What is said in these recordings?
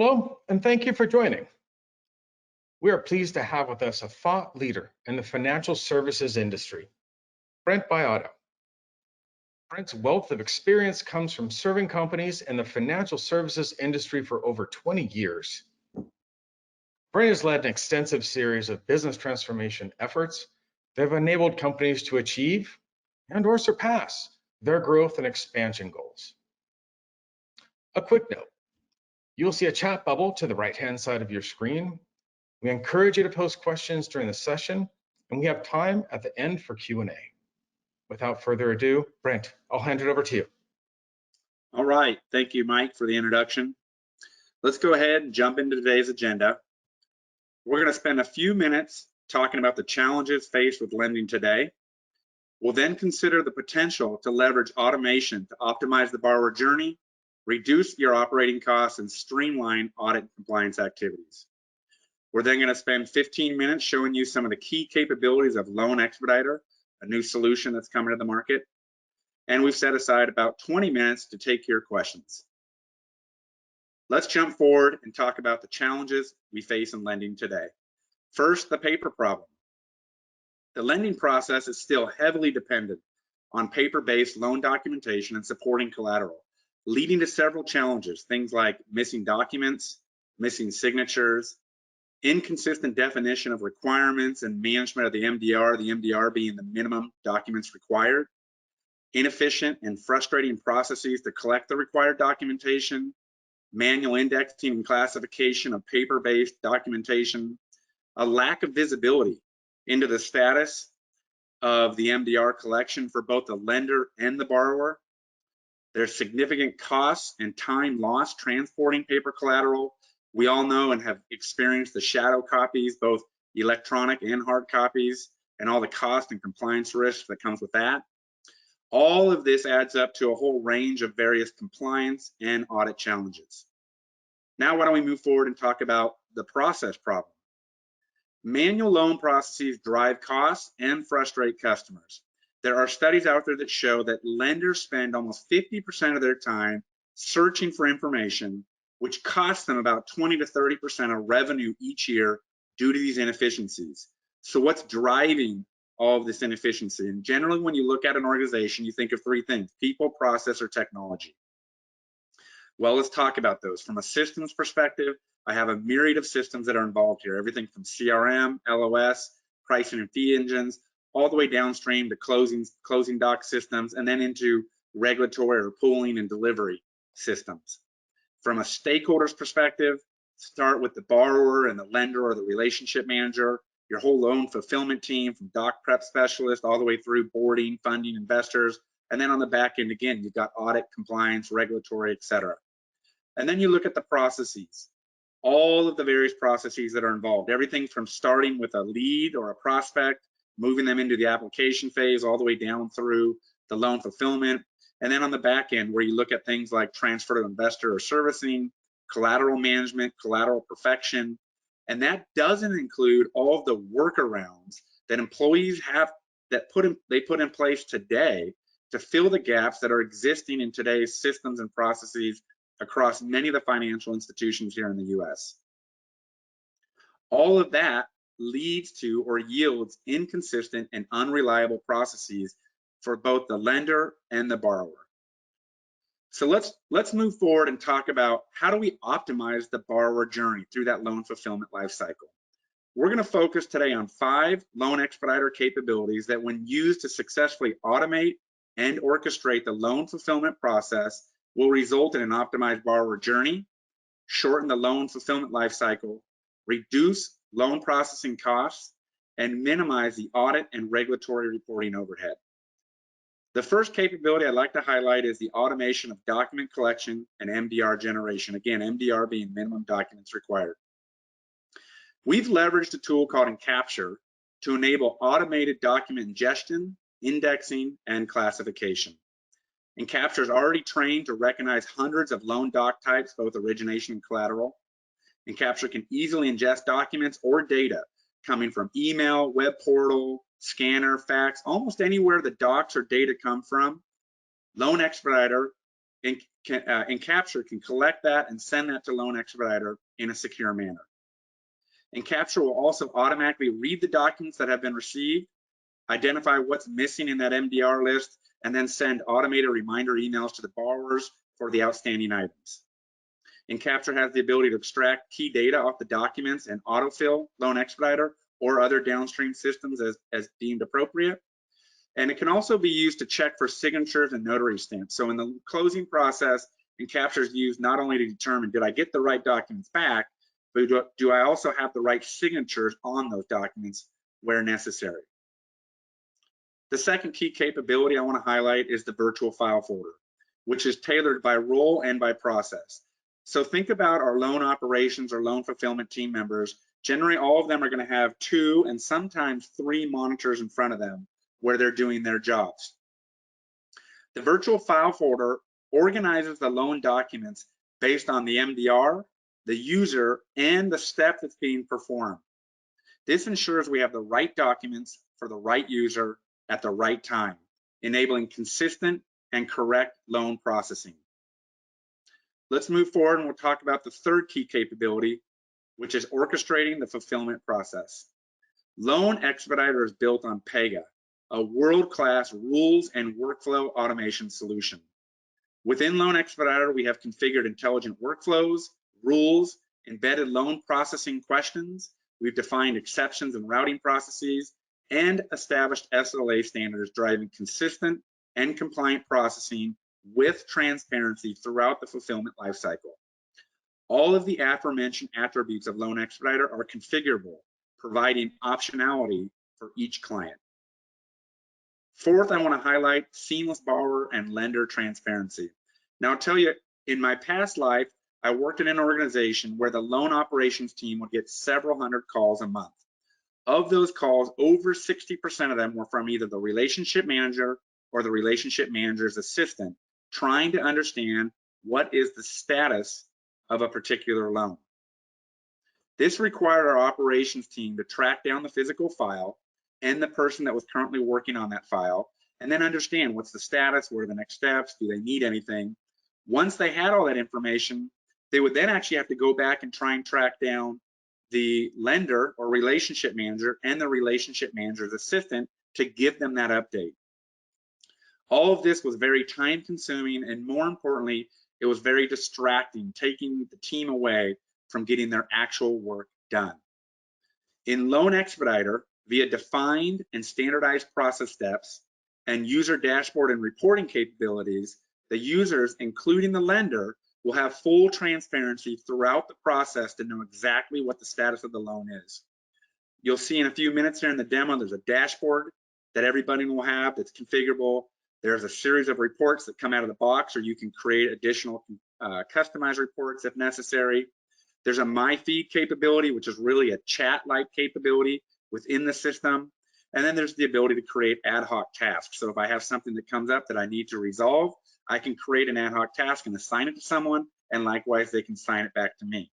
Hello, and thank you for joining. We are pleased to have with us a thought leader in the financial services industry, Brent Biotto. Brent's wealth of experience comes from serving companies in the financial services industry for over 20 years. Brent has led an extensive series of business transformation efforts that have enabled companies to achieve and/or surpass their growth and expansion goals. A quick note. You'll see a chat bubble to the right-hand side of your screen. We encourage you to post questions during the session, and we have time at the end for Q&A. Without further ado, Brent, I'll hand it over to you. All right, thank you, Mike, for the introduction. Let's go ahead and jump into today's agenda. We're going to spend a few minutes talking about the challenges faced with lending today. We'll then consider the potential to leverage automation to optimize the borrower journey, reduce your operating costs, and streamline audit and compliance activities. We're then going to spend 15 minutes showing you some of the key capabilities of LoanExpediter, a new solution that's coming to the market. And we've set aside about 20 minutes to take your questions. Let's jump forward and talk about the challenges we face in lending today. First, the paper problem. The lending process is still heavily dependent on paper-based loan documentation and supporting collateral, leading to several challenges, things like missing documents, missing signatures, inconsistent definition of requirements and management of the MDR being the minimum documents required, inefficient and frustrating processes to collect the required documentation, manual indexing and classification of paper-based documentation, a lack of visibility into the status of the MDR collection for both the lender and the borrower. There's significant costs and time lost transporting paper collateral. We all know and have experienced the shadow copies, both electronic and hard copies, and all the cost and compliance risks that comes with that. All of this adds up to a whole range of various compliance and audit challenges. Now, why don't we move forward and talk about the process problem? Manual loan processes drive costs and frustrate customers. There are studies out there that show that lenders spend almost 50% of their time searching for information, which costs them about 20 to 30% of revenue each year due to these inefficiencies. So what's driving all of this inefficiency? And generally, when you look at an organization, you think of three things: people, process, or technology. Well, let's talk about those. From a systems perspective, I have a myriad of systems that are involved here, everything from CRM, LOS, pricing and fee engines, all the way downstream to closing doc systems, and then into regulatory or pooling and delivery systems. From a stakeholder's perspective, start with the borrower and the lender or the relationship manager, your whole loan fulfillment team from doc prep specialist all the way through boarding, funding, investors. And then on the back end, again, you've got audit, compliance, regulatory, et cetera. And then you look at the processes, all of the various processes that are involved, everything from starting with a lead or a prospect, moving them into the application phase, all the way down through the loan fulfillment. And then on the back end, where you look at things like transfer to investor or servicing, collateral management, collateral perfection. And that doesn't include all of the workarounds that employees have that they put in place today to fill the gaps that are existing in today's systems and processes across many of the financial institutions here in the US. All of that leads to or yields inconsistent and unreliable processes for both the lender and the borrower. So let's move forward and talk about how do we optimize the borrower journey through that loan fulfillment lifecycle. We're going to focus today on 5 LoanExpediter capabilities that, when used to successfully automate and orchestrate the loan fulfillment process, will result in an optimized borrower journey, shorten the loan fulfillment lifecycle, reduce loan processing costs, and minimize the audit and regulatory reporting overhead. The first capability I'd like to highlight is the automation of document collection and MDR generation. Again, MDR being minimum documents required. We've leveraged a tool called Encapture to enable automated document ingestion, indexing, and classification. Encapture is already trained to recognize hundreds of loan doc types, both origination and collateral. Encapture can easily ingest documents or data coming from email, web portal, scanner, fax, almost anywhere the docs or data come from. LoanExpediter Encapture can collect that and send that to LoanExpediter in a secure manner. Encapture will also automatically read the documents that have been received, identify what's missing in that MDR list, and then send automated reminder emails to the borrowers for the outstanding items. Encapture has the ability to extract key data off the documents and autofill LoanExpediter or other downstream systems as deemed appropriate. And it can also be used to check for signatures and notary stamps. So in the closing process, Encapture is used not only to determine, did I get the right documents back, but do I also have the right signatures on those documents where necessary. The second key capability I want to highlight is the virtual file folder, which is tailored by role and by process. So think about our loan operations or loan fulfillment team members. Generally, all of them are going to have 2 and sometimes 3 monitors in front of them where they're doing their jobs. The virtual file folder organizes the loan documents based on the MDR, the user, and the step that's being performed. This ensures we have the right documents for the right user at the right time, enabling consistent and correct loan processing. Let's move forward and we'll talk about the third key capability, which is orchestrating the fulfillment process. LoanExpediter is built on Pega, a world-class rules and workflow automation solution. Within LoanExpediter, we have configured intelligent workflows, rules, embedded loan processing questions. We've defined exceptions and routing processes and established SLA standards driving consistent and compliant processing with transparency throughout the fulfillment lifecycle. All of the aforementioned attributes of LoanExpediter are configurable, providing optionality for each client. Fourth, I want to highlight seamless borrower and lender transparency. Now, I'll tell you, in my past life, I worked in an organization where the loan operations team would get several hundred calls a month. Of those calls, over 60% of them were from either the relationship manager or the relationship manager's assistant, trying to understand what is the status of a particular loan. This required our operations team to track down the physical file and the person that was currently working on that file, and then understand what's the status, what are the next steps, do they need anything. Once they had all that information, they would then actually have to go back and try and track down the lender or relationship manager and the relationship manager's assistant to give them that update. All of this was very time consuming, and more importantly, it was very distracting, taking the team away from getting their actual work done. In LoanExpediter, via defined and standardized process steps and user dashboard and reporting capabilities, the users, including the lender, will have full transparency throughout the process to know exactly what the status of the loan is. You'll see in a few minutes here in the demo, there's a dashboard that everybody will have that's configurable. There's a series of reports that come out of the box, or you can create additional customized reports if necessary. There's a My Feed capability, which is really a chat-like capability within the system. And then there's the ability to create ad hoc tasks. So if I have something that comes up that I need to resolve, I can create an ad hoc task and assign it to someone, and likewise, they can assign it back to me.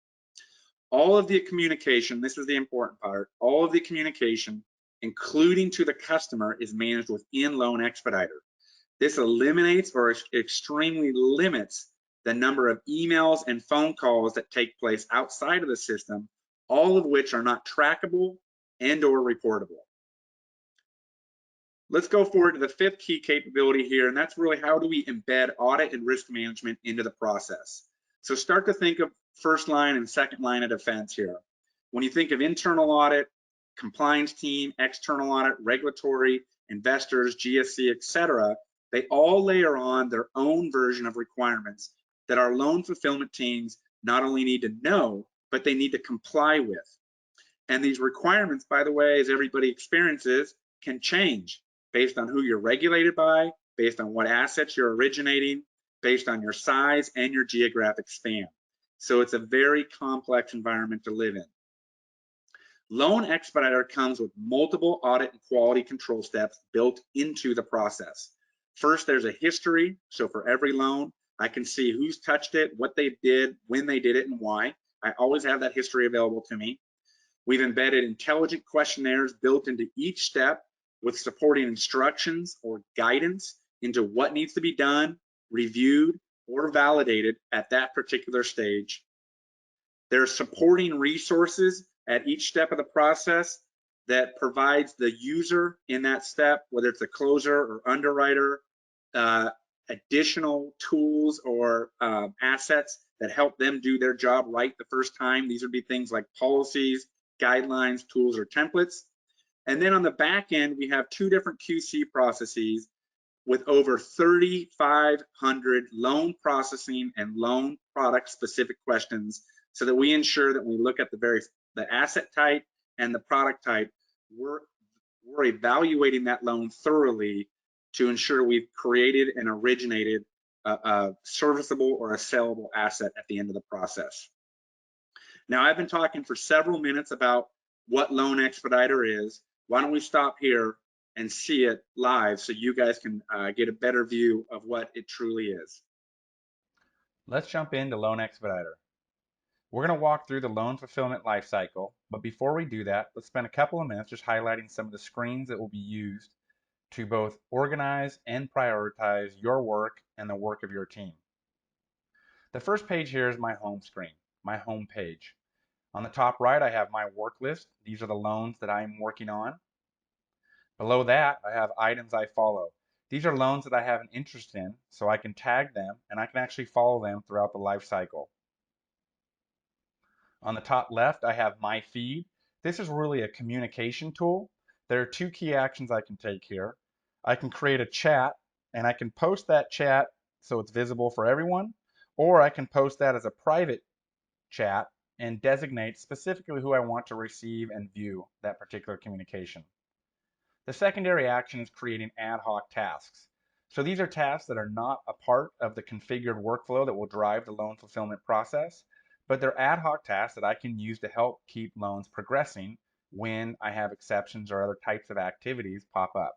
All of the communication, this is the important part, all of the communication, including to the customer, is managed within LoanExpediter. This eliminates or extremely limits the number of emails and phone calls that take place outside of the system, all of which are not trackable and or reportable. Let's go forward to the fifth key capability here, and that's really how do we embed audit and risk management into the process. So start to think of first line and second line of defense here. When you think of internal audit, compliance team, external audit, regulatory, investors, GSC, etc., they all layer on their own version of requirements that our loan fulfillment teams not only need to know, but they need to comply with. And these requirements, by the way, as everybody experiences, can change based on who you're regulated by, based on what assets you're originating, based on your size and your geographic span. So it's a very complex environment to live in. LoanExpediter comes with multiple audit and quality control steps built into the process. First, there's a history. So for every loan, I can see who's touched it, what they did, when they did it, and why. I always have that history available to me. We've embedded intelligent questionnaires built into each step with supporting instructions or guidance into what needs to be done, reviewed, or validated at that particular stage. There's supporting resources at each step of the process that provides the user in that step, whether it's a closer or underwriter, additional tools or assets that help them do their job right the first time. These would be things like policies, guidelines, tools, or templates. And then on the back end, we have two different QC processes with over 3,500 loan processing and loan product specific questions, so that we ensure that we look at the asset type and the product type. We're evaluating that loan thoroughly to ensure we've created and originated a serviceable or a sellable asset at the end of the process. Now, I've been talking for several minutes about what LoanExpediter is. Why don't we stop here and see it live so you guys can get a better view of what it truly is. Let's jump into LoanExpediter. We're going to walk through the loan fulfillment lifecycle, but before we do that, let's spend a couple of minutes just highlighting some of the screens that will be used to both organize and prioritize your work and the work of your team. The first page here is my home screen, my home page. On the top right, I have my work list. These are the loans that I'm working on. Below that, I have items I follow. These are loans that I have an interest in, so I can tag them and I can actually follow them throughout the life cycle. On the top left, I have my feed. This is really a communication tool. There are two key actions I can take here. I can create a chat and I can post that chat so it's visible for everyone, or I can post that as a private chat and designate specifically who I want to receive and view that particular communication. The secondary action is creating ad hoc tasks. So these are tasks that are not a part of the configured workflow that will drive the loan fulfillment process, but they're ad hoc tasks that I can use to help keep loans progressing when I have exceptions or other types of activities pop up.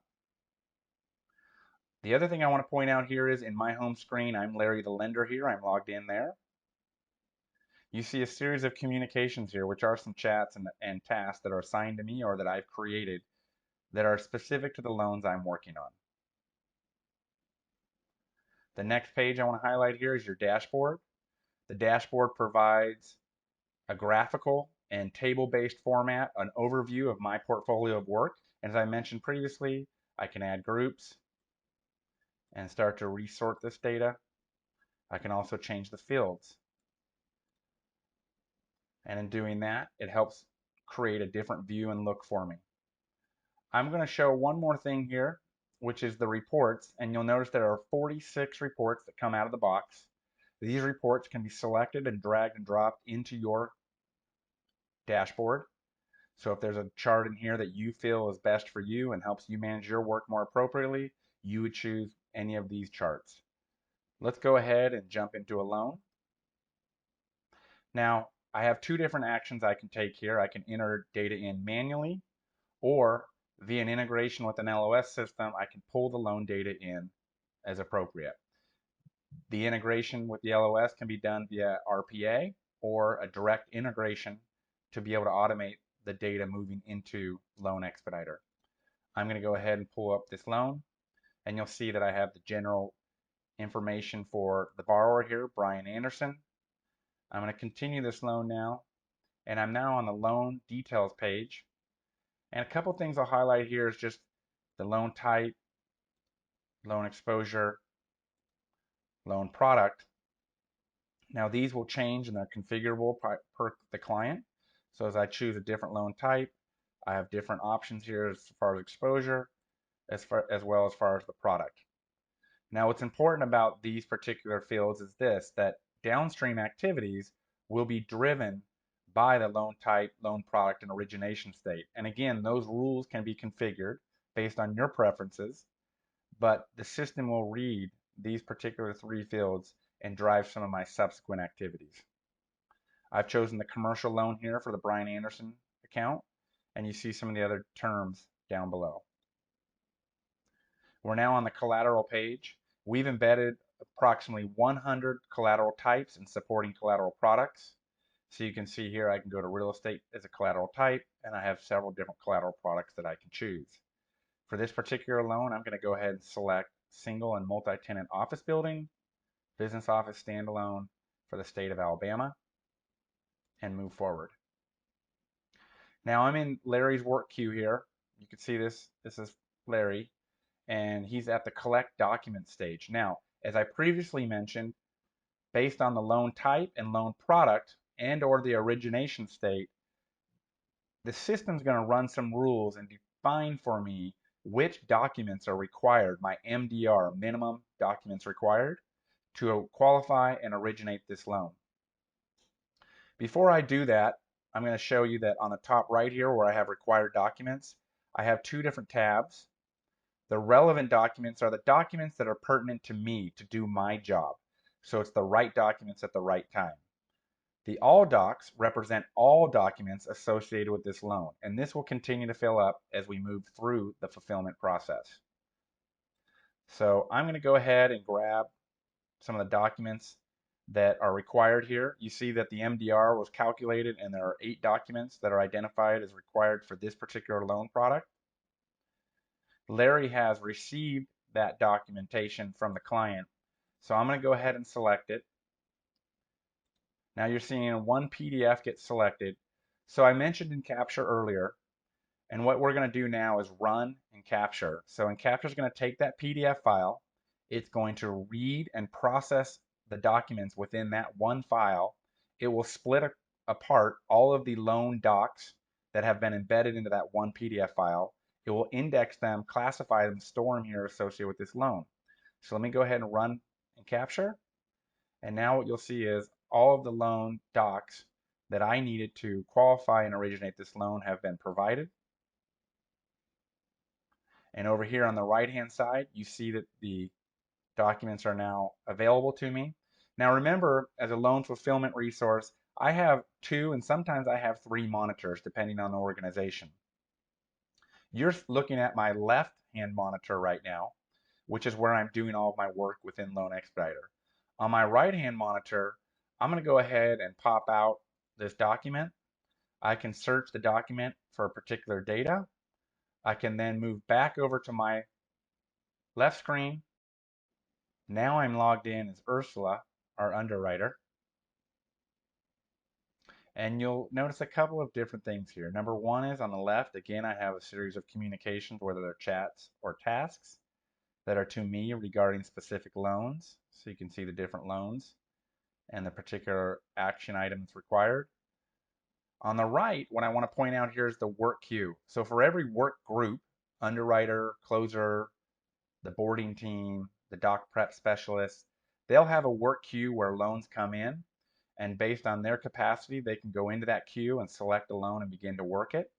The other thing I want to point out here is in my home screen, I'm Larry the lender here. I'm logged in there. You see a series of communications here, which are some chats and tasks that are assigned to me or that I've created that are specific to the loans I'm working on. The next page I want to highlight here is your dashboard. The dashboard provides a graphical and table-based format, an overview of my portfolio of work. And as I mentioned previously, I can add groups and start to resort this data. I can also change the fields. And in doing that, it helps create a different view and look for me. I'm going to show one more thing here, which is the reports, and you'll notice there are 46 reports that come out of the box. These reports can be selected and dragged and dropped into your dashboard. So if there's a chart in here that you feel is best for you and helps you manage your work more appropriately, you would choose any of these charts. Let's go ahead and jump into a loan. Now, I have two different actions I can take here. I can enter data in manually, or via an integration with an LOS system, I can pull the loan data in as appropriate. The integration with the LOS can be done via RPA or a direct integration to be able to automate the data moving into LoanExpediter. I'm going to go ahead and pull up this loan, and you'll see that I have the general information for the borrower here, Brian Anderson. I'm going to continue this loan now, and I'm now on the loan details page. And a couple things I'll highlight here is just the loan type, loan exposure, loan product. Now these will change and they're configurable per the client. So as I choose a different loan type, I have different options here as far as exposure, as well as far as the product. Now what's important about these particular fields is this, that downstream activities will be driven by the loan type, loan product, and origination state. And again, those rules can be configured based on your preferences, but the system will read these particular three fields and drive some of my subsequent activities. I've chosen the commercial loan here for the Brian Anderson account, and you see some of the other terms down below. We're now on the collateral page. We've embedded approximately 100 collateral types and supporting collateral products. So you can see here I can go to real estate as a collateral type, and I have several different collateral products that I can choose. For this particular loan, I'm going to go ahead and select single and multi-tenant office building, business office standalone for the state of Alabama, and move forward. Now I'm in Larry's work queue here. You can see this. This is Larry, and he's at the collect document stage. Now, as I previously mentioned, based on the loan type and loan product and or the origination state, the system's going to run some rules and define for me which documents are required, my MDR, minimum documents required, to qualify and originate this loan. Before I do that, I'm going to show you that on the top right here where I have required documents, I have two different tabs. The relevant documents are the documents that are pertinent to me to do my job. So it's the right documents at the right time. The all docs represent all documents associated with this loan, and this will continue to fill up as we move through the fulfillment process. So I'm going to go ahead and grab some of the documents that are required here. You see that the MDR was calculated and there are 8 documents that are identified as required for this particular loan product. Larry has received that documentation from the client, so I'm going to go ahead and select it. Now you're seeing one PDF get selected. So I mentioned in Capture earlier, and what we're going to do now is run in Capture. So in Capture is going to take that PDF file, it's going to read and process the documents within that one file. It will split apart all of the loan docs that have been embedded into that one PDF file. It will index them, classify them, store them here associated with this loan. So let me go ahead and run in Capture. And now what you'll see is all of the loan docs that I needed to qualify and originate this loan have been provided. And over here on the right-hand side, you see that the documents are now available to me. Now remember, as a loan fulfillment resource, I have 2 and sometimes I have 3 monitors depending on the organization. You're looking at my left-hand monitor right now, which is where I'm doing all of my work within LoanExpediter. On my right-hand monitor, I'm going to go ahead and pop out this document. I can search the document for a particular data. I can then move back over to my left screen. Now I'm logged in as Ursula, our underwriter. And you'll notice a couple of different things here. Number one is on the left, again, I have a series of communications, whether they're chats or tasks, that are to me regarding specific loans. So you can see the different loans and the particular action items required. On the right, what I want to point out here is the work queue. So for every work group, underwriter, closer, the boarding team, the doc prep specialist, they'll have a work queue where loans come in, and based on their capacity, they can go into that queue and select a loan and begin to work it.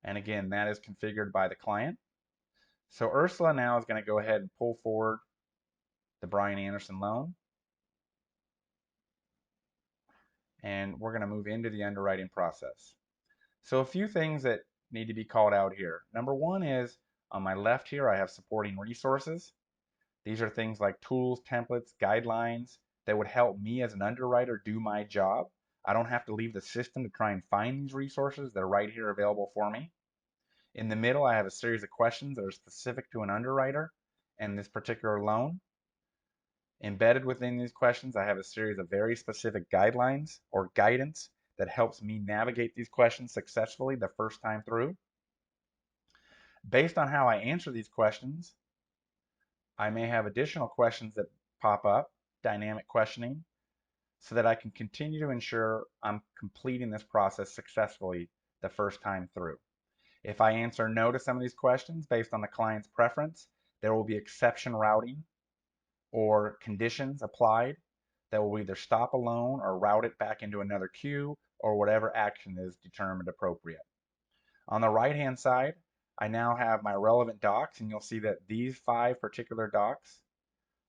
And again, that is configured by the client. So Ursula now is going to go ahead and pull forward the Brian Anderson loan. And we're going to move into the underwriting process. So a few things that need to be called out here. Number one is on my left here, I have supporting resources. These are things like tools, templates, guidelines that would help me as an underwriter do my job. I don't have to leave the system to try and find these resources. They're right here available for me. In the middle, I have a series of questions that are specific to an underwriter and this particular loan. Embedded within these questions, I have a series of very specific guidelines or guidance that helps me navigate these questions successfully the first time through. Based on how I answer these questions, I may have additional questions that pop up, dynamic questioning, so that I can continue to ensure I'm completing this process successfully the first time through. If I answer no to some of these questions based on the client's preference, there will be exception routing or conditions applied that will either stop a loan or route it back into another queue or whatever action is determined appropriate. On the right-hand side, I now have my relevant docs, and you'll see that these 5 particular docs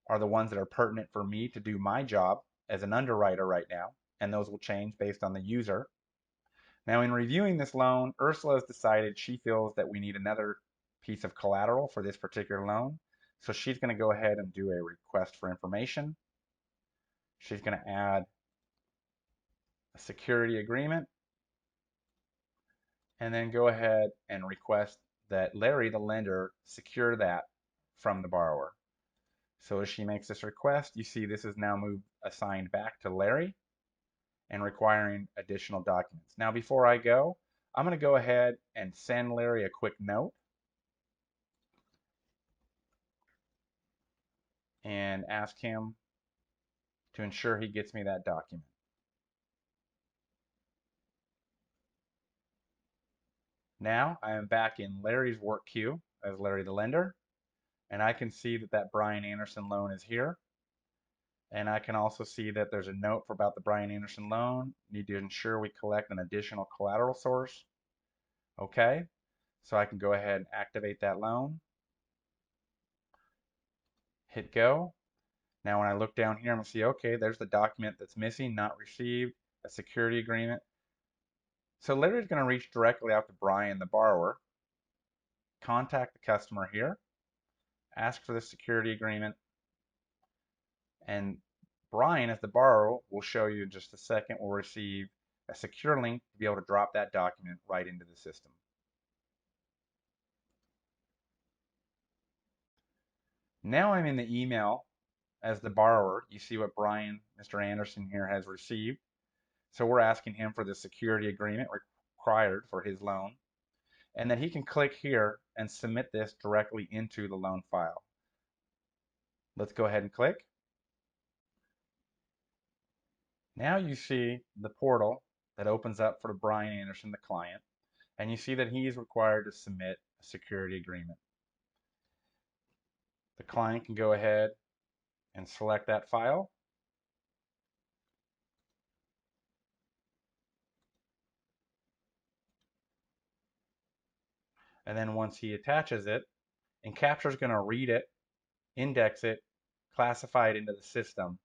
are the ones that are pertinent for me to do my job as an underwriter right now, and those will change based on the user. Now, in reviewing this loan, Ursula has decided she feels that we need another piece of collateral for this particular loan, so she's going to go ahead and do a request for information. She's going to add a security agreement, and then go ahead and request that Larry, the lender, secure that from the borrower. So as she makes this request, you see this is now assigned back to Larry and requiring additional documents. Now, before I go, I'm going to go ahead and send Larry a quick note and ask him to ensure he gets me that document. Now I am back in Larry's work queue as Larry the lender, and I can see that Brian Anderson loan is here. And I can also see that there's a note about the Brian Anderson loan. Need to ensure we collect an additional collateral source. Okay, so I can go ahead and activate that loan. Hit go. Now when I look down here, I'm going to see, okay, there's the document that's missing, not received, a security agreement. So Larry's going to reach directly out to Brian, the borrower, contact the customer here, ask for the security agreement, and Brian, as the borrower, will show you in just a second, will receive a secure link to be able to drop that document right into the system. Now I'm in the email as the borrower. You see what Brian, Mr. Anderson here, has received. So we're asking him for the security agreement required for his loan, and then he can click here and submit this directly into the loan file. Let's go ahead and click. Now you see the portal that opens up for Brian Anderson, the client, and you see that he is required to submit a security agreement. The client can go ahead and select that file. And then once he attaches it, Encapture is going to read it, index it, classify it into the system.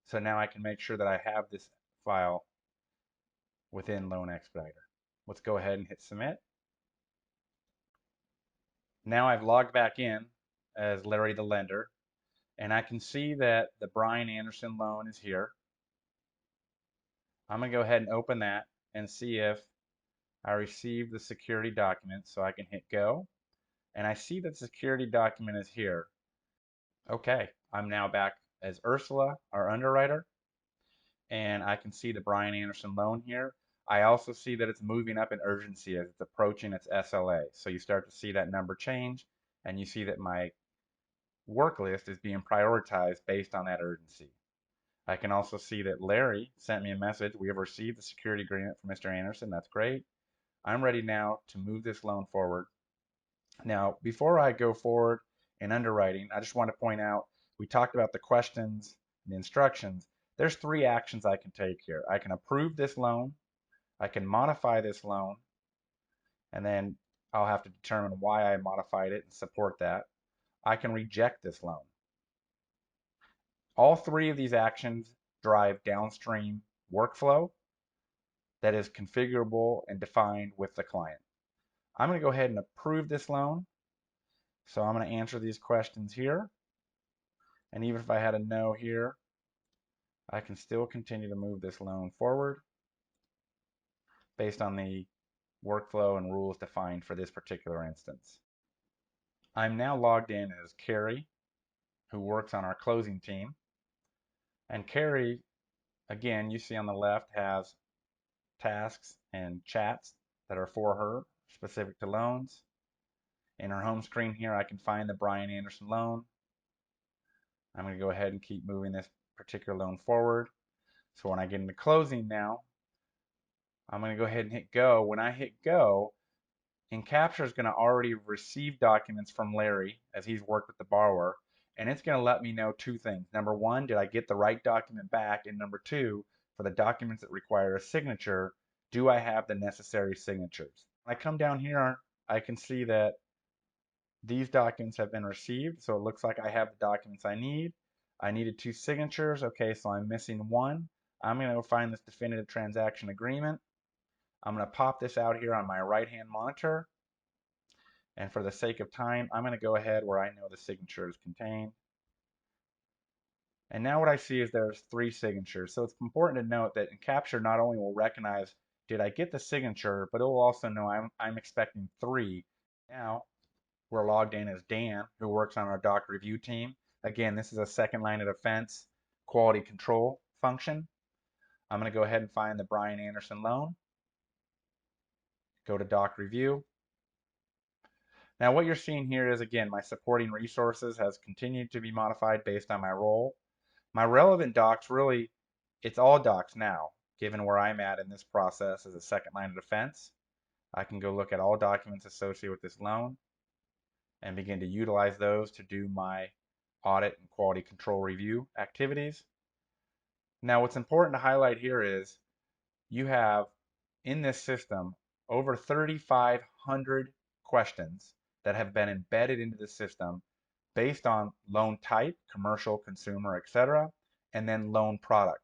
So now I can make sure that I have this file within LoanExpediter. Let's go ahead and hit submit. Now I've logged back in as Larry the lender, and I can see that the Brian Anderson loan is here. I'm going to go ahead and open that and see if I received the security document. So I can hit go, and I see that the security document is here. Okay, I'm now back as Ursula, our underwriter, and I can see the Brian Anderson loan here. I also see that it's moving up in urgency as it's approaching its SLA. So you start to see that number change, and you see that my work list is being prioritized based on that urgency. I can also see that Larry sent me a message. We have received the security agreement from Mr. Anderson. That's great. I'm ready now to move this loan forward. Now, before I go forward in underwriting, I just want to point out, we talked about the questions and the instructions. There's 3 actions I can take here. I can approve this loan, I can modify this loan, and then I'll have to determine why I modified it and support that. I can reject this loan. All 3 of these actions drive downstream workflow that is configurable and defined with the client. I'm going to go ahead and approve this loan. So I'm going to answer these questions here. And even if I had a no here, I can still continue to move this loan forward based on the workflow and rules defined for this particular instance. I'm now logged in as Carrie, who works on our closing team. And Carrie, again, you see on the left, has tasks and chats that are for her, specific to loans. In her home screen here, I can find the Brian Anderson loan. I'm going to go ahead and keep moving this particular loan forward. So when I get into closing now, I'm going to go ahead and hit go. When I hit go, Encapture is going to already receive documents from Larry as he's worked with the borrower, and it's going to let me know 2 things. Number 1, did I get the right document back? And number 2, for the documents that require a signature, do I have the necessary signatures? When I come down here, I can see that these documents have been received, so it looks like I have the documents I need. I needed 2 signatures. Okay, so I'm missing 1. I'm going to go find this definitive transaction agreement. I'm going to pop this out here on my right-hand monitor. And for the sake of time, I'm going to go ahead where I know the signature is contained. And now what I see is there's 3 signatures. So it's important to note that Encapture not only will recognize, did I get the signature, but it will also know I'm expecting 3. Now we're logged in as Dan, who works on our doc review team. Again, this is a second line of defense quality control function. I'm going to go ahead and find the Brian Anderson loan. Go to Doc Review. Now what you're seeing here is, again, my supporting resources has continued to be modified based on my role. My relevant docs, really, it's all docs now, given where I'm at in this process as a second line of defense. I can go look at all documents associated with this loan and begin to utilize those to do my audit and quality control review activities. Now, what's important to highlight here is you have in this system over 3,500 questions that have been embedded into the system based on loan type, commercial, consumer, etc., and then loan product.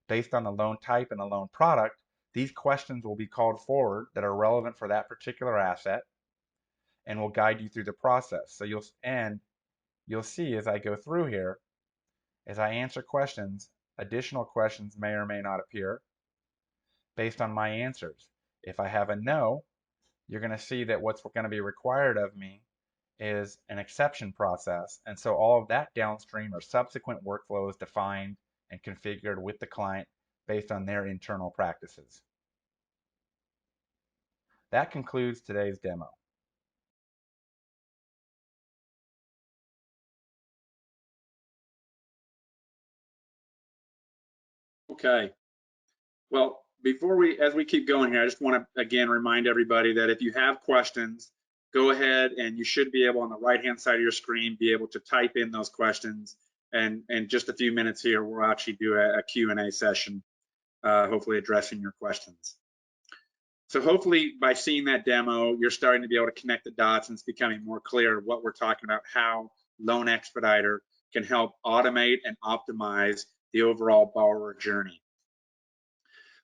Based on the loan type and the loan product, these questions will be called forward that are relevant for that particular asset and will guide you through the process. So you'll see as I go through here, as I answer questions, additional questions may or may not appear based on my answers. If I have a no, you're going to see that what's going to be required of me is an exception process. And so all of that downstream or subsequent workflows defined and configured with the client based on their internal practices. That concludes today's demo. Okay. Well, as we keep going here, I just want to again remind everybody that if you have questions, go ahead and you should be able on the right-hand side of your screen be able to type in those questions. And in just a few minutes here, we'll actually do a Q&A session, hopefully addressing your questions. So hopefully by seeing that demo, you're starting to be able to connect the dots and it's becoming more clear what we're talking about, how LoanExpediter can help automate and optimize the overall borrower journey.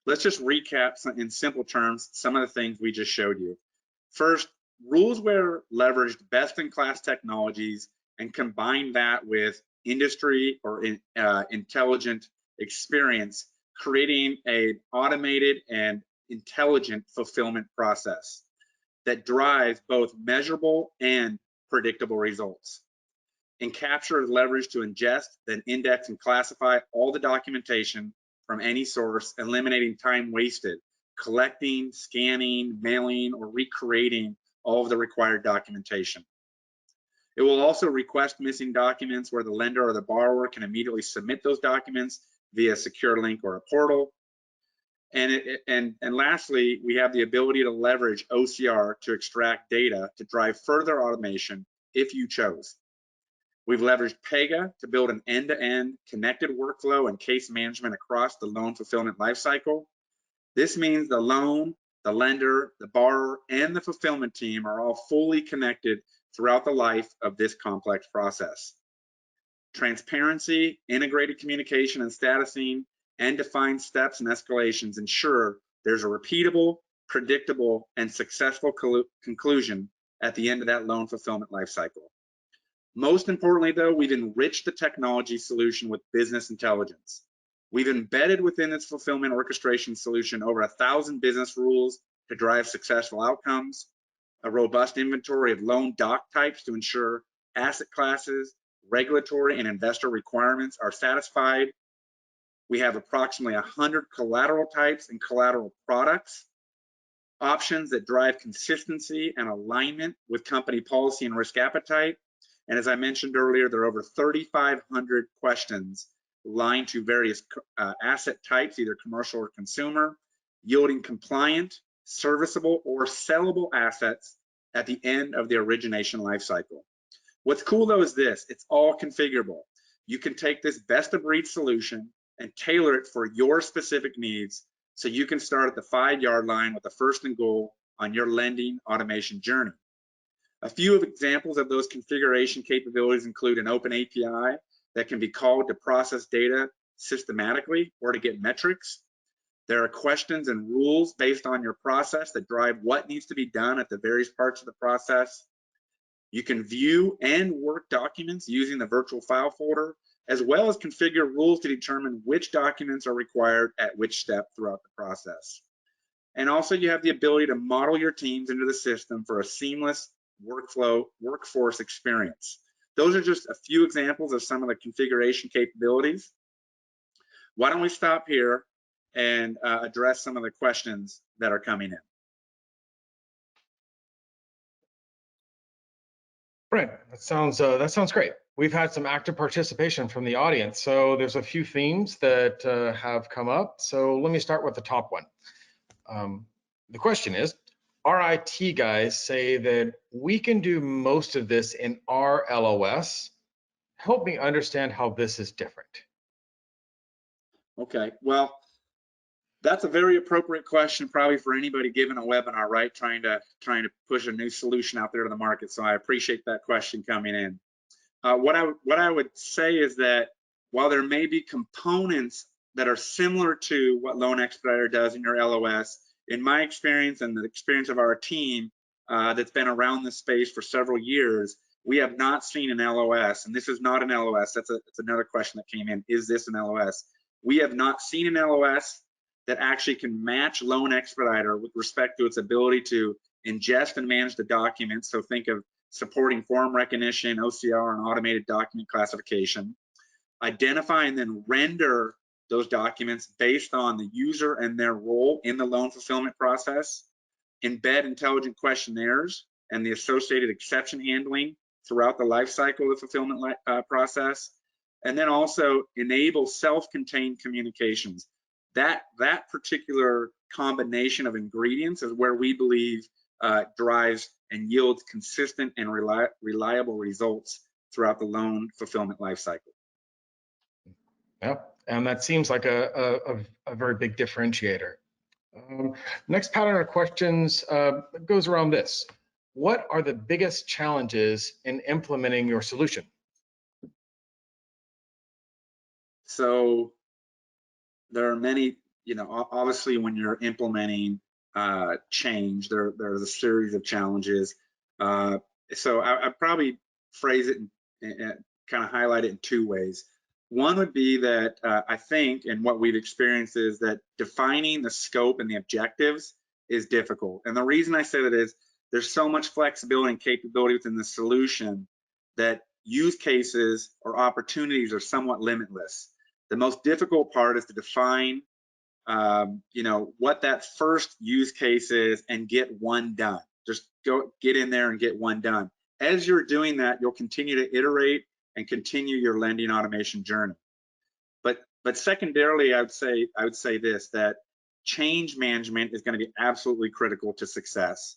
Let's just recap in simple terms some of the things we just showed you. First, Rulesware leveraged best-in-class technologies and combined that with industry or intelligent experience, creating an automated and intelligent fulfillment process that drives both measurable and predictable results. Encapture is leveraged to ingest, then index and classify all the documentation from any source, eliminating time wasted collecting, scanning, mailing, or recreating all of the required documentation. It will also request missing documents where the lender or the borrower can immediately submit those documents via a secure link or a portal. And lastly, we have the ability to leverage OCR to extract data to drive further automation if you chose. We've leveraged Pega to build an end-to-end connected workflow and case management across the loan fulfillment lifecycle. This means the loan, the lender, the borrower, and the fulfillment team are all fully connected throughout the life of this complex process. Transparency, integrated communication and statusing, and defined steps and escalations ensure there's a repeatable, predictable, and successful conclusion at the end of that loan fulfillment lifecycle. Most importantly, though, we've enriched the technology solution with business intelligence. We've embedded within its fulfillment orchestration solution over 1,000 business rules to drive successful outcomes, a robust inventory of loan doc types to ensure asset classes, regulatory and investor requirements are satisfied. We have approximately 100 collateral types and collateral products, options that drive consistency and alignment with company policy and risk appetite. And as I mentioned earlier, there are over 3,500 questions aligned to various asset types, either commercial or consumer, yielding compliant, serviceable, or sellable assets at the end of the origination lifecycle. What's cool though is this, it's all configurable. You can take this best of breed solution and tailor it for your specific needs so you can start at the 5-yard line with the first and goal on your lending automation journey. A few of examples of those configuration capabilities include an open API that can be called to process data systematically or to get metrics. There are questions and rules based on your process that drive what needs to be done at the various parts of the process. You can view and work documents using the virtual file folder, as well as configure rules to determine which documents are required at which step throughout the process. And also you have the ability to model your teams into the system for a seamless workforce experience. Those are just a few examples of some of the configuration capabilities. Why don't we stop here and address some of the questions that are coming in. Brent, that sounds great. We've had some active participation from the audience, so there's a few themes that have come up. So let me start with the top one. The question is, our IT guys say that we can do most of this in our LOS. Help me understand how this is different. Okay, well, that's a very appropriate question, probably for anybody giving a webinar, right? Trying to push a new solution out there to the market. So I appreciate that question coming in. What I would say is that while there may be components that are similar to what LoanExpediter does in your LOS, in my experience and the experience of our team that's been around this space for several years, we have not seen an LOS, and this is not an LOS. That's another question that came in. Is this an LOS? We have not seen an LOS that actually can match LoanExpediter with respect to its ability to ingest and manage the documents. So think of supporting form recognition, OCR, and automated document classification. Identify and then render those documents based on the user and their role in the loan fulfillment process. Embed intelligent questionnaires and the associated exception handling throughout the life cycle of the fulfillment process. And then also enable self-contained communications. That particular combination of ingredients is where we believe drives and yields consistent and reliable results throughout the loan fulfillment lifecycle. Yep, and that seems like a very big differentiator. Next pattern of questions goes around this. What are the biggest challenges in implementing your solution? So there are many, obviously when you're implementing change, there's a series of challenges. So I'd probably phrase it and kind of highlight it in two ways. One would be that I think, and what we've experienced is that defining the scope and the objectives is difficult. And the reason I say that is there's so much flexibility and capability within the solution that use cases or opportunities are somewhat limitless. The most difficult part is to define, what that first use case is and get one done. Just get in there and get one done. As you're doing that, you'll continue to iterate and continue your lending automation journey. But secondarily, I would say this, that change management is going to be absolutely critical to success.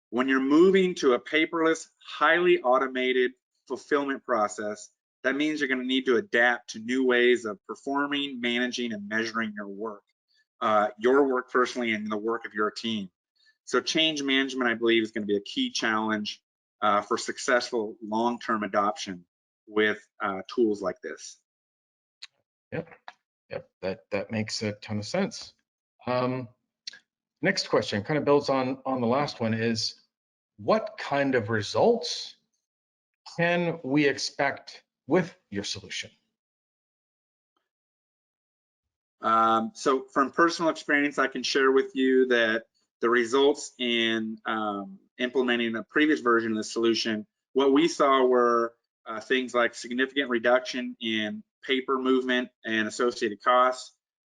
When you're moving to a paperless, highly automated fulfillment process, that means you're going to need to adapt to new ways of performing, managing, and measuring your work personally and the work of your team. So change management, I believe, is going to be a key challenge for successful long-term adoption with tools like this. Yep, that makes a ton of sense. Next question kind of builds on the last one is, what kind of results can we expect with your solution? So from personal experience, I can share with you that the results in implementing a previous version of the solution, what we saw were things like significant reduction in paper movement and associated costs,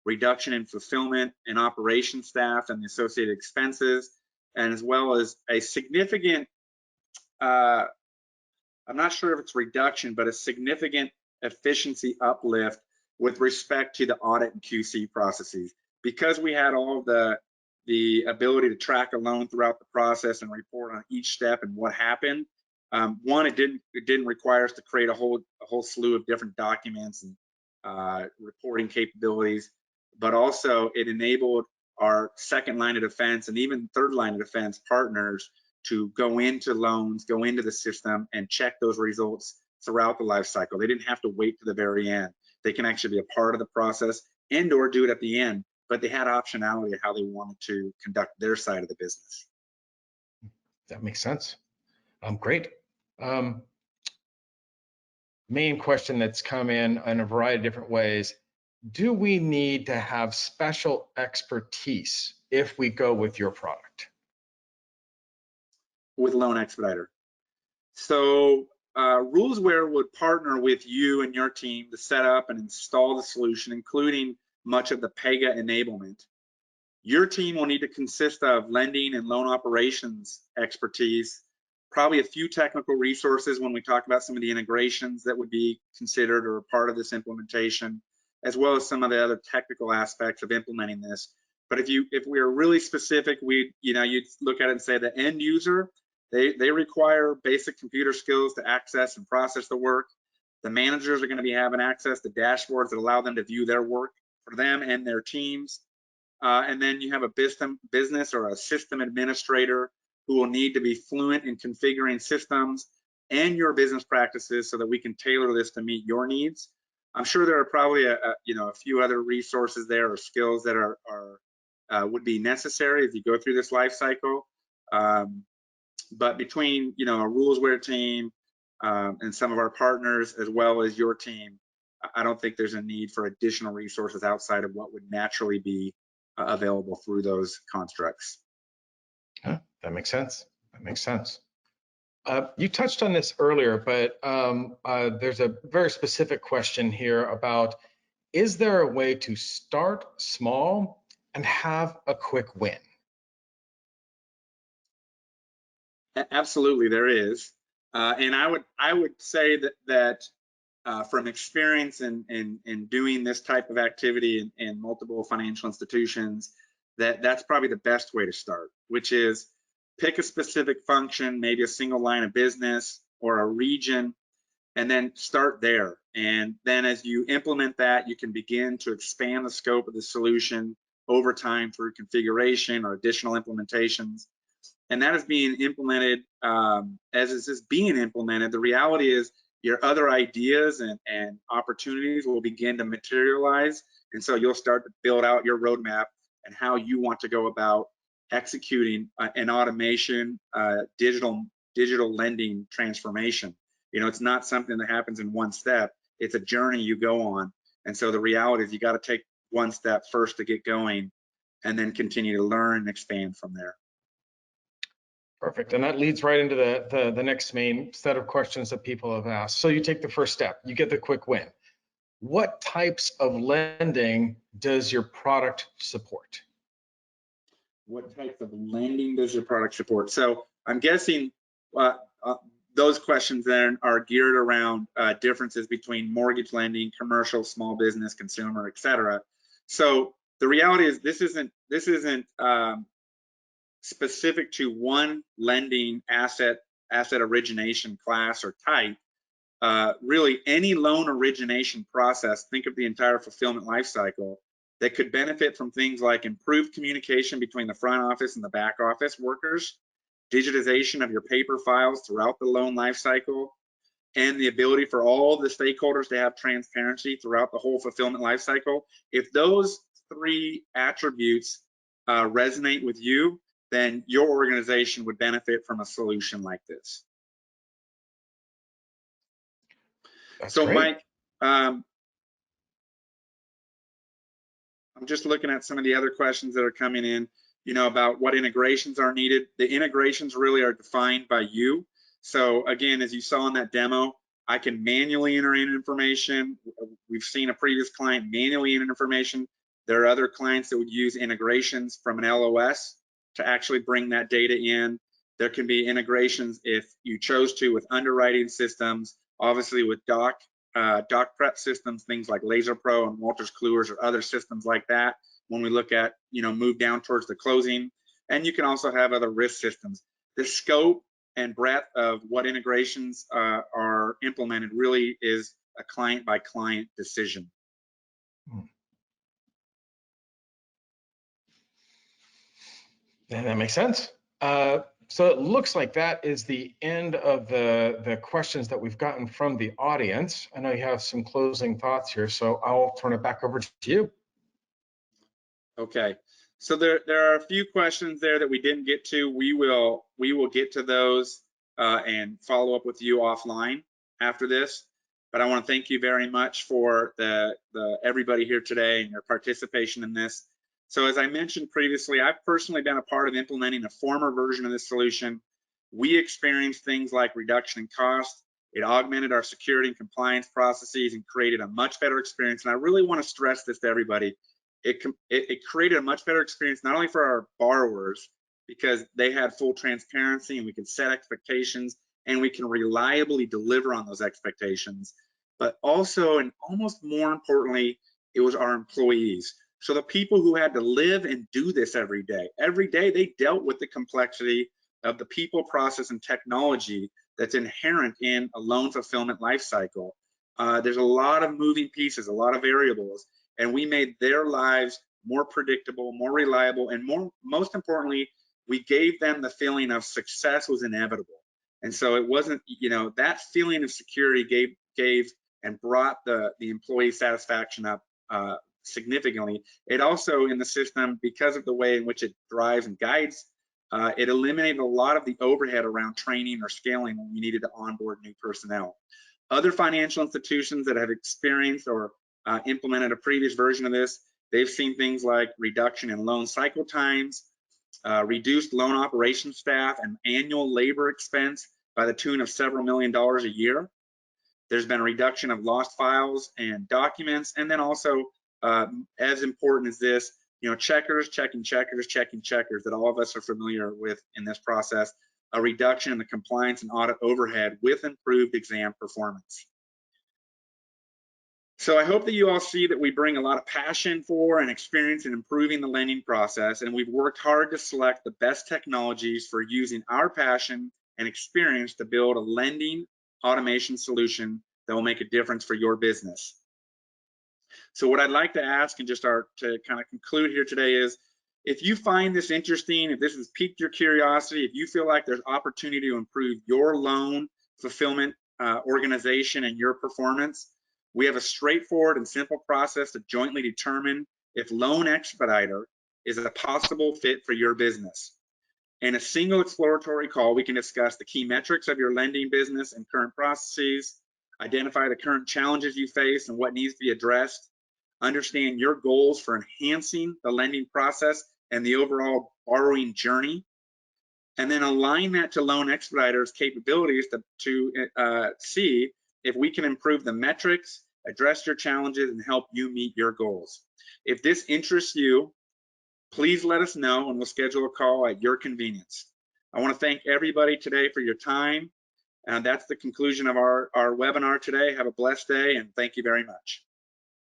reduction in fulfillment and operation staff and the associated expenses, and as well as a significant, I'm not sure if it's reduction, but a significant efficiency uplift with respect to the audit and QC processes. Because we had all of the ability to track a loan throughout the process and report on each step and what happened, one, it didn't require us to create a whole slew of different documents and reporting capabilities, but also it enabled our second line of defense and even third line of defense partners to go into loans, go into the system and check those results throughout the life cycle. They didn't have to wait to the very end. They can actually be a part of the process and or do it at the end, but they had optionality of how they wanted to conduct their side of the business. That makes sense. Great. Main question that's come in a variety of different ways. Do we need to have special expertise if we go with your product? With LoanExpediter. So Rulesware would partner with you and your team to set up and install the solution, including much of the PEGA enablement. Your team will need to consist of lending and loan operations expertise, probably a few technical resources when we talk about some of the integrations that would be considered or a part of this implementation, as well as some of the other technical aspects of implementing this. But if we are really specific, you'd look at it and say the end user, they require basic computer skills to access and process the work. The managers are going to be having access to dashboards that allow them to view their work for them and their teams. And then you have a business or a system administrator who will need to be fluent in configuring systems and your business practices so that we can tailor this to meet your needs. I'm sure there are probably a few other resources there or skills that would be necessary as you go through this life cycle. But between a Rulesware team and some of our partners, as well as your team, I don't think there's a need for additional resources outside of what would naturally be available through those constructs. Yeah, that makes sense. That makes sense. You touched on this earlier, but there's a very specific question here about, is there a way to start small and have a quick win? Absolutely, there is. And I would say that from experience in doing this type of activity in multiple financial institutions, that's probably the best way to start, which is pick a specific function, maybe a single line of business or a region, and then start there. And then as you implement that, you can begin to expand the scope of the solution over time through configuration or additional implementations. And that is being implemented as this is being implemented. The reality is your other ideas and opportunities will begin to materialize. And so you'll start to build out your roadmap and how you want to go about executing an automation, digital lending transformation. It's not something that happens in one step. It's a journey you go on. And so the reality is you got to take one step first to get going and then continue to learn and expand from there. Perfect. And that leads right into the next main set of questions that people have asked. So you take the first step, you get the quick win. What types of lending does your product support? What types of lending does your product support? So I'm guessing those questions then are geared around differences between mortgage lending, commercial, small business, consumer, et cetera. So the reality is this isn't specific to one lending asset origination class or type. Really, any loan origination process, think of the entire fulfillment lifecycle, that could benefit from things like improved communication between the front office and the back office workers, digitization of your paper files throughout the loan lifecycle, and the ability for all the stakeholders to have transparency throughout the whole fulfillment lifecycle. If those three attributes resonate with you, then your organization would benefit from a solution like this. That's so great. Mike, I'm just looking at some of the other questions that are coming in, about what integrations are needed. The integrations really are defined by you. So again, as you saw in that demo, I can manually enter in information. We've seen a previous client manually enter information. There are other clients that would use integrations from an LOS to actually bring that data in. There can be integrations if you chose to with underwriting systems, obviously with doc prep systems, things like Laser Pro and Wolters Kluwer's or other systems like that. When we look at, move down towards the closing, and you can also have other risk systems. The scope and breadth of what integrations are implemented really is a client by client decision. Yeah, that makes sense. So it looks like that is the end of the questions that we've gotten from the audience. I know you have some closing thoughts here, so I'll turn it back over to you. Okay, so there are a few questions there that we didn't get to. We will get to those and follow up with you offline after this. But I want to thank you very much for everybody here today and your participation in this. So as I mentioned previously, I've personally been a part of implementing a former version of this solution. We experienced things like reduction in cost, It augmented our security and compliance processes and created a much better experience. And I really want to stress this to everybody. It created a much better experience, not only for our borrowers, because they had full transparency and we can set expectations and we can reliably deliver on those expectations, but also, and almost more importantly, it was our employees. So the people who had to live and do this every day they dealt with the complexity of the people, process, and technology that's inherent in a loan fulfillment lifecycle. There's a lot of moving pieces, a lot of variables, and we made their lives more predictable, more reliable, and most importantly, we gave them the feeling of success was inevitable. And so it wasn't, that feeling of security gave and brought the employee satisfaction up significantly. It also, in the system, because of the way in which it drives and guides, it eliminated a lot of the overhead around training or scaling when we needed to onboard new personnel. Other financial institutions that have experienced or implemented a previous version of this, they've seen things like reduction in loan cycle times, reduced loan operations staff and annual labor expense by the tune of several $million a year. There's been a reduction of lost files and documents, and then also, as important as this, checking checkers that all of us are familiar with in this process, a reduction in the compliance and audit overhead with improved exam performance. So I hope that you all see that we bring a lot of passion for and experience in improving the lending process, and we've worked hard to select the best technologies for using our passion and experience to build a lending automation solution that will make a difference for your business. So what I'd like to ask and just to kind of conclude here today is, if you find this interesting, if this has piqued your curiosity, if you feel like there's opportunity to improve your loan fulfillment organization and your performance, we have a straightforward and simple process to jointly determine if LoanExpediter is a possible fit for your business. In a single exploratory call, we can discuss the key metrics of your lending business and current processes, identify the current challenges you face and what needs to be addressed, understand your goals for enhancing the lending process and the overall borrowing journey, and then align that to LoanExpediter's capabilities to see if we can improve the metrics, address your challenges, and help you meet your goals. If this interests you, please let us know and we'll schedule a call at your convenience. I want to thank everybody today for your time. And that's the conclusion of our webinar today. Have a blessed day and thank you very much.